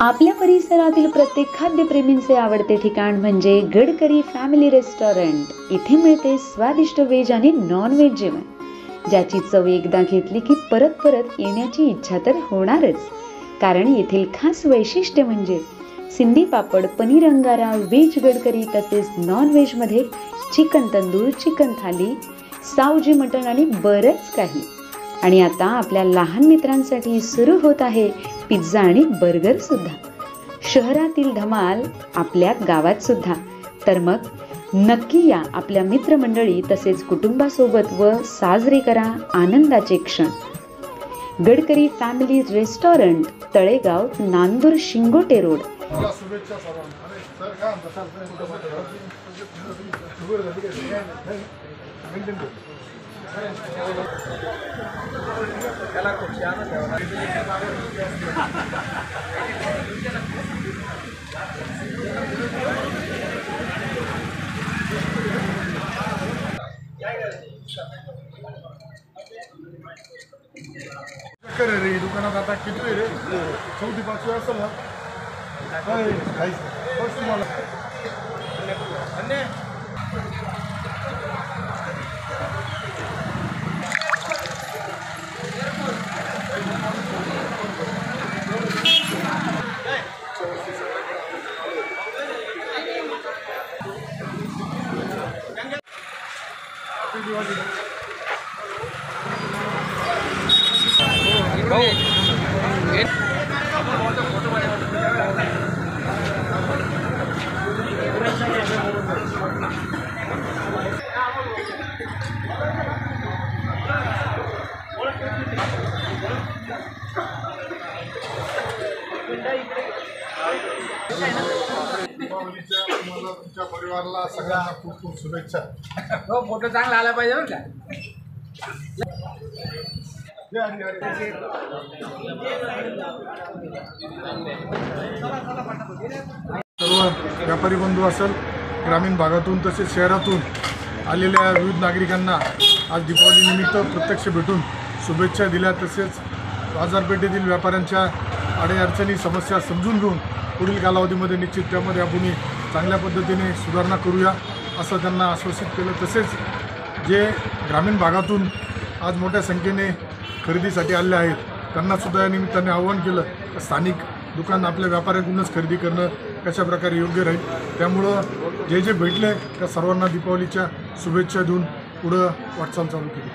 आपल्या परिसरातील प्रत्येक खाद्यप्रेमींचे आवडते ठिकाण म्हणजे गडकरी फॅमिली रेस्टॉरंट। इथे मिळते स्वादिष्ट व्हेज आणि नॉन व्हेज जेवण, ज्याची चव एकदा घेतली की परत परत येण्याची इच्छा तर होणारच। कारण येथील खास वैशिष्ट्य म्हणजे सिंधी पापड, पनीर अंगारा, व्हेज गडकरी तसेच नॉन व्हेज मध्ये चिकन तंदूर, चिकन थाली, सावजी मटण आणि बरंच काही। आणि आता आपल्या लहान मित्रांसाठी सुरू होत आहे पिझ्झा आणि बर्गर सुद्धा। शहरातील धमाल आपल्या गावात सुद्धा। तर मग नक्की या आपल्या मित्रमंडळी तसेच कुटुंबासोबत व साजरे करा आनंदाचे क्षण। Gadkari family restaurant, Talegaon, Nandur, Shingote road. रे दुकानात आता किती रे 4-5 असेल ना काय तुम्हाला तुमच्या परिवाराला सगळ्यांना खूप खूप शुभेच्छा। हो, फोटो चांगला आला पाहिजे बरं का। सर्व व्यापारी बंधू असेल, ग्रामीण भागातून तसेच शहरातून आलेल्या विविध नागरिकांना आज दीपावली निमित्त प्रत्यक्ष भेटून शुभेच्छा दिल्या। तसेच बाजारपेठेतील व्यापाऱ्यांच्या अडीअडचणी समस्या समजून घेऊन पुढील कालावधीमध्ये निश्चित त्यामध्ये आपण चांगल्या पद्धतीने सुधारणा करूया असं त्यांना आश्वासित केलं। तसेच जे ग्रामीण भागातून आज मोठ्या संख्येने खरेदीसाठी आले आहेत त्यांनासुद्धा या निमित्ताने आवाहन केलं की स्थानिक दुकान आपल्या व्यापाऱ्यांकडूनच खरेदी करणं कशा प्रकारे योग्य राहील। त्यामुळं जे जे भेटले त्या सर्वांना दीपावलीच्या शुभेच्छा देऊन पुढं वाटचाल चालू केली।